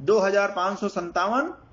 2557,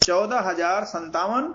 14057,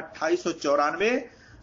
2894,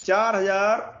4914,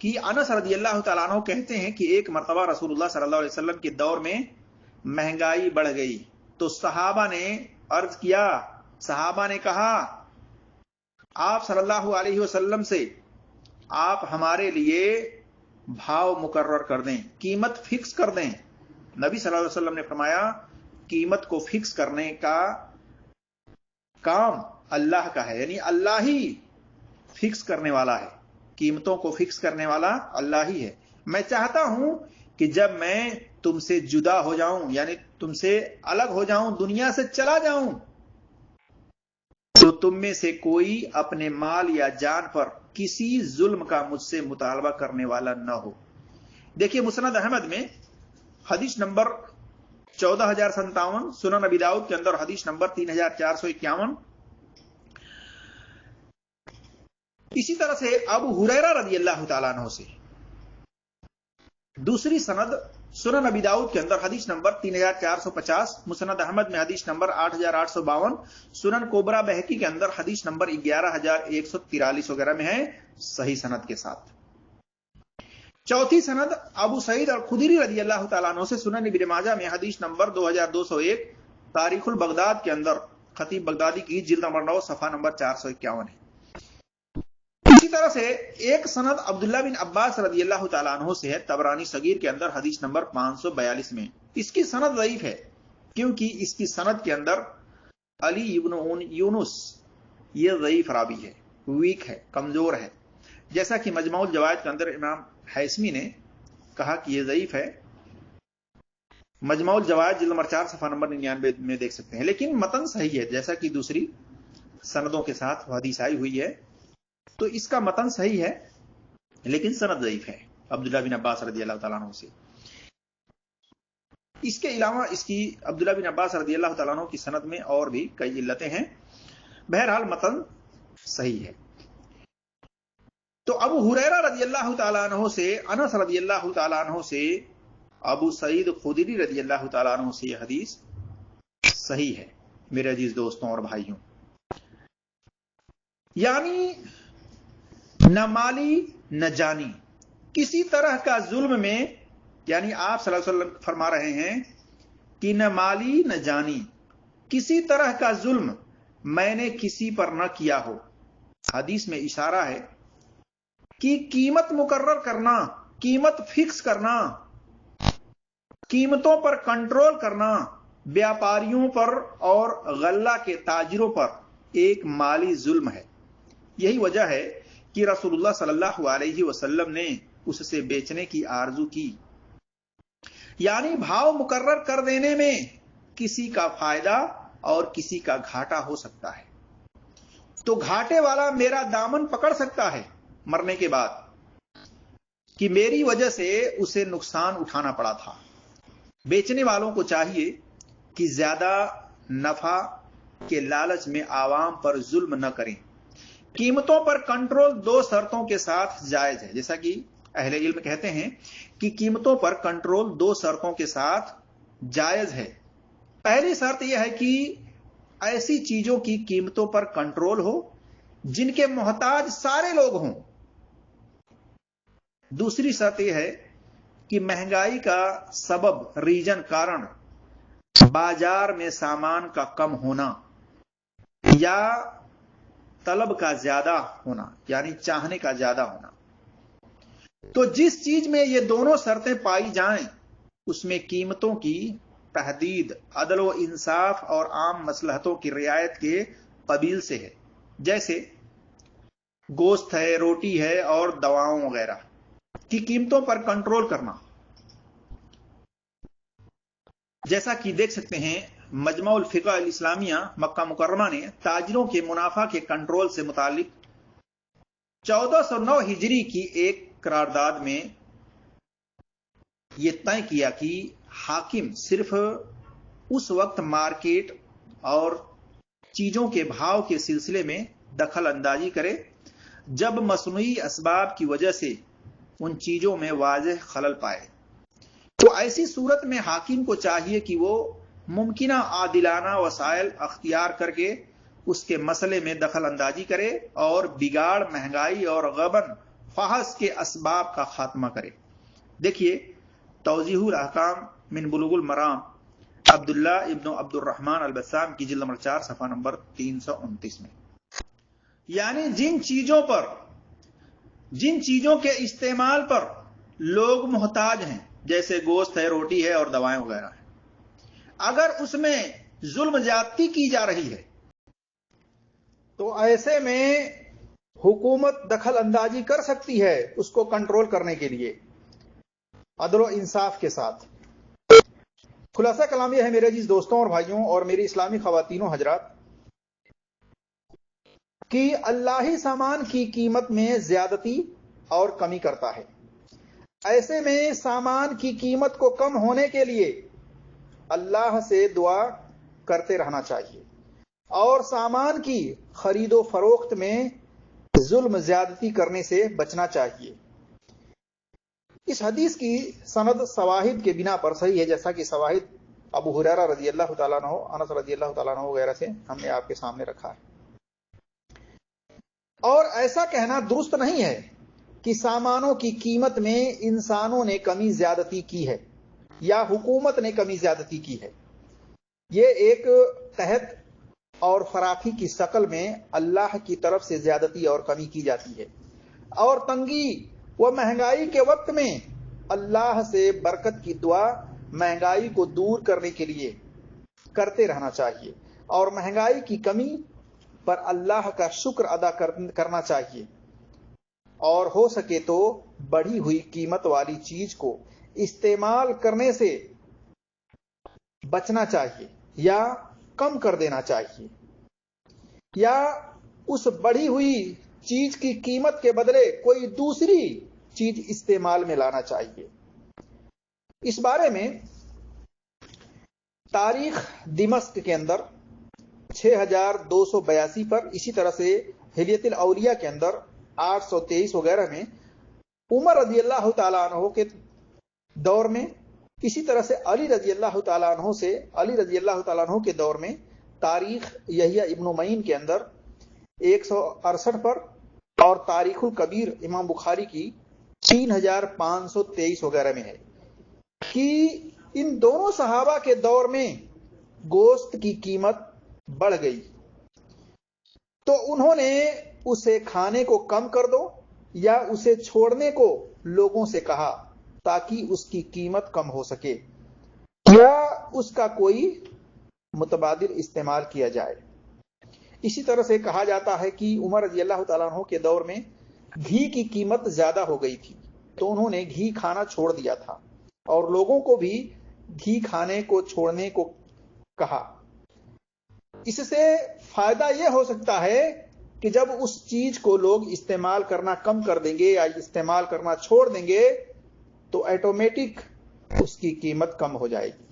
کہ انس رضی اللہ تعالیٰ عنہ کہتے ہیں کہ ایک مرتبہ رسولullah صلی اللہ علیہ وسلم کے دور میں مہنگائی بڑھ گئی تو صحابہ نے عرض کیا، صحابہ نے کہا آپ صلی اللہ علیہ وسلم سے آپ ہمارے لیے بھاؤ مقرر کر دیں، قیمت فکس کر دیں۔ نبی صلی اللہ علیہ وسلم نے فرمایا قیمت کو فکس کرنے کا کام اللہ کا ہے، یعنی اللہ ہی فکس کرنے والا ہے، قیمتوں کو فکس کرنے والا اللہ ہی ہے۔ میں چاہتا ہوں کہ جب میں تم سے جدا ہو جاؤں، یعنی تم سے الگ ہو جاؤں، دنیا سے چلا جاؤں، تو تم میں سے کوئی اپنے مال یا جان پر کسی ظلم کا مجھ سے مطالبہ کرنے والا نہ ہو۔ دیکھیے مسند احمد میں حدیث نمبر 14,057، سنن ابی داؤد کے اندر حدیث نمبر 3,451، اسی طرح سے ابو ہریرہ رضی اللہ تعالیٰ عنہ سے دوسری سند سنن ابی داؤد کے اندر حدیث نمبر 3,450، مسند احمد میں حدیث نمبر 8,852، سنن کوبرا بہقی کے اندر حدیث نمبر 11,143 وغیرہ میں ہے، صحیح سند کے ساتھ۔ چوتھی سند ابو سعید الخدری رضی اللہ تعالیٰ عنہ سے سنن ابن ماجہ میں حدیث نمبر 2,201، تاریخ البغداد کے اندر خطیب بغدادی کی جلد نمبر 9 صفحہ نمبر 451 ہے۔ اسی طرح سے ایک سند عبداللہ بن عباس رضی اللہ تعالیٰ عنہ سے ہے، طبرانی صغیر کے اندر حدیث نمبر 542 میں۔ اس کی سند ضعیف ہے کیونکہ اس کی سند کے اندر علی ابن یونس یہ ضعیف راوی ہے، ویک ہے، کمزور ہے، جیسا کہ مجموع الجوائز کے اندر امام حیثمی نے کہا کہ یہ ضعیف ہے۔ مجموع الجوائز جلد نمبر 4 صفحہ نمبر 99 میں دیکھ سکتے ہیں، لیکن متن صحیح ہے، جیسا کہ دوسری سندوں کے ساتھ حدیث آئی ہوئی ہے، تو اس کا متن صحیح ہے لیکن سند ضعیف ہے عبداللہ بن عباس رضی اللہ تعالیٰ عنہ سے۔ اس کے علاوہ اس کی عبداللہ بن عباس رضی اللہ تعالیٰ عنہ کی سند میں اور بھی کئی علتیں ہیں، بہرحال متن صحیح ہے۔ تو ابو ہریرہ رضی اللہ تعالیٰ عنہ سے، انس رضی اللہ تعالیٰ عنہ سے، ابو سعید خدری رضی اللہ تعالیٰ عنہ سے یہ حدیث صحیح ہے میرے عزیز دوستوں اور بھائیوں۔ یعنی نہ مالی نہ جانی، کسی طرح کا ظلم میں، یعنی آپ صلی اللہ علیہ وسلم فرما رہے ہیں کہ نہ مالی نہ جانی، کسی طرح کا ظلم میں نے کسی پر نہ کیا ہو۔ حدیث میں اشارہ ہے کہ قیمت مقرر کرنا، قیمت فکس کرنا، قیمتوں پر کنٹرول کرنا بیاپاریوں پر اور غلہ کے تاجروں پر ایک مالی ظلم ہے۔ یہی وجہ ہے کہ رسول اللہ صلی اللہ علیہ وسلم نے اس سے بیچنے کی آرزو کی، یعنی بھاؤ مقرر کر دینے میں کسی کا فائدہ اور کسی کا گھاٹا ہو سکتا ہے، تو گھاٹے والا میرا دامن پکڑ سکتا ہے مرنے کے بعد کہ میری وجہ سے اسے نقصان اٹھانا پڑا تھا۔ بیچنے والوں کو چاہیے کہ زیادہ نفع کے لالچ میں عوام پر ظلم نہ کریں۔ قیمتوں پر کنٹرول دو شرطوں کے ساتھ جائز ہے، جیسا کہ اہل علم کہتے ہیں کہ قیمتوں پر کنٹرول دو شرطوں کے ساتھ جائز ہے۔ پہلی شرط یہ ہے کہ ایسی چیزوں کی قیمتوں پر کنٹرول ہو جن کے محتاج سارے لوگ ہوں۔ دوسری شرط یہ ہے کہ مہنگائی کا سبب ریجن کارن بازار میں سامان کا کم ہونا یا طلب کا زیادہ ہونا، یعنی چاہنے کا زیادہ ہونا۔ تو جس چیز میں یہ دونوں شرطیں پائی جائیں اس میں قیمتوں کی تحدید عدل و انصاف اور عام مصلحتوں کی رعایت کے قبیل سے ہے، جیسے گوشت ہے، روٹی ہے اور دواؤں وغیرہ کی قیمتوں پر کنٹرول کرنا۔ جیسا کہ دیکھ سکتے ہیں مجمع الفقہ الاسلامیہ مکہ مکرمہ نے تاجروں کے منافع کے کنٹرول سے متعلق 1409 ہجری کی ایک قرارداد میں یہ طے کیا کہ حاکم صرف اس وقت مارکیٹ اور چیزوں کے بھاؤ کے سلسلے میں دخل اندازی کرے جب مصنوعی اسباب کی وجہ سے ان چیزوں میں واضح خلل پائے۔ تو ایسی صورت میں حاکم کو چاہیے کہ وہ ممکنہ عادلانہ وسائل اختیار کر کے اس کے مسئلے میں دخل اندازی کرے اور بگاڑ، مہنگائی اور غبن فحش کے اسباب کا خاتمہ کرے. دیکھیے توضیح الاحکام من بلوغ المرام عبداللہ ابن عبد الرحمن البسام کی جلد نمبر 4 صفحہ نمبر 329 میں. یعنی جن چیزوں کے استعمال پر لوگ محتاج ہیں، جیسے گوشت ہے، روٹی ہے اور دوائیں وغیرہ ہیں، اگر اس میں ظلم زیادتی کی جا رہی ہے تو ایسے میں حکومت دخل اندازی کر سکتی ہے اس کو کنٹرول کرنے کے لیے عدل و انصاف کے ساتھ. خلاصہ کلام یہ ہے میرے عزیز دوستوں اور بھائیوں اور میری اسلامی خواتین و حضرات کہ اللہ ہی سامان کی قیمت میں زیادتی اور کمی کرتا ہے. ایسے میں سامان کی قیمت کو کم ہونے کے لیے اللہ سے دعا کرتے رہنا چاہیے اور سامان کی خرید و فروخت میں ظلم زیادتی کرنے سے بچنا چاہیے. اس حدیث کی سند شواہد کے بنا پر صحیح ہے، جیسا کہ شواہد ابو ہریرہ رضی اللہ تعالیٰ عنہ، انس رضی اللہ تعالیٰ عنہ وغیرہ سے ہم نے آپ کے سامنے رکھا ہے. اور ایسا کہنا درست نہیں ہے کہ سامانوں کی قیمت میں انسانوں نے کمی زیادتی کی ہے یا حکومت نے کمی زیادتی کی ہے. یہ ایک تحت اور فراخی کی شکل میں اللہ کی طرف سے زیادتی اور کمی کی جاتی ہے، اور تنگی و مہنگائی کے وقت میں اللہ سے برکت کی دعا مہنگائی کو دور کرنے کے لیے کرتے رہنا چاہیے اور مہنگائی کی کمی پر اللہ کا شکر ادا کرنا چاہیے، اور ہو سکے تو بڑھی ہوئی قیمت والی چیز کو استعمال کرنے سے بچنا چاہیے یا کم کر دینا چاہیے، یا اس بڑھی ہوئی چیز کی قیمت کے بدلے کوئی دوسری چیز استعمال میں لانا چاہیے. اس بارے میں تاریخ دمشق کے اندر 6282 پر، اسی طرح سے ہلیت الاولیاء کے اندر 823 وغیرہ میں عمر رضی اللہ تعالیٰ عنہ کے دور میں، اسی طرح سے علی رضی اللہ تعالیٰ عنہ کے دور میں تاریخ یحییٰ ابن معین کے اندر 168 پر، اور تاریخ الکبیر امام بخاری کی 3523 وغیرہ میں ہے کہ ان دونوں صحابہ کے دور میں گوشت کی قیمت بڑھ گئی تو انہوں نے اسے کھانے کو کم کر دو یا اسے چھوڑنے کو لوگوں سے کہا تاکہ اس کی قیمت کم ہو سکے یا اس کا کوئی متبادل استعمال کیا جائے. اسی طرح سے کہا جاتا ہے کہ عمر رضی اللہ تعالیٰ عنہ کے دور میں گھی کی قیمت زیادہ ہو گئی تھی تو انہوں نے گھی کھانا چھوڑ دیا تھا اور لوگوں کو بھی گھی کھانے کو چھوڑنے کو کہا. اس سے فائدہ یہ ہو سکتا ہے کہ جب اس چیز کو لوگ استعمال کرنا کم کر دیں گے یا استعمال کرنا چھوڑ دیں گے تو آٹومیٹک اس کی قیمت کم ہو جائے گی.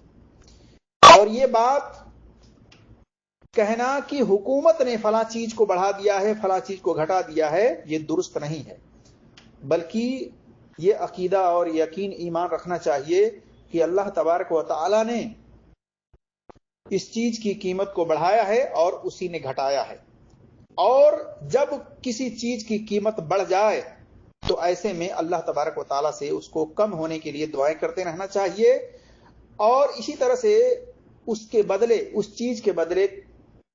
اور یہ بات کہنا کہ حکومت نے فلاں چیز کو بڑھا دیا ہے، فلاں چیز کو گھٹا دیا ہے، یہ درست نہیں ہے، بلکہ یہ عقیدہ اور یقین ایمان رکھنا چاہیے کہ اللہ تبارک و تعالی نے اس چیز کی قیمت کو بڑھایا ہے اور اسی نے گھٹایا ہے. اور جب کسی چیز کی قیمت بڑھ جائے تو ایسے میں اللہ تبارک و تعالی سے اس کو کم ہونے کے لیے دعائیں کرتے رہنا چاہیے، اور اسی طرح سے اس کے بدلے، اس چیز کے بدلے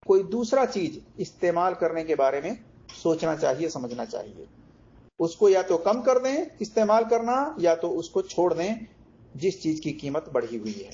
کوئی دوسرا چیز استعمال کرنے کے بارے میں سوچنا چاہیے، سمجھنا چاہیے. اس کو یا تو کم کر دیں استعمال کرنا یا تو اس کو چھوڑ دیں جس چیز کی قیمت بڑھی ہوئی ہے.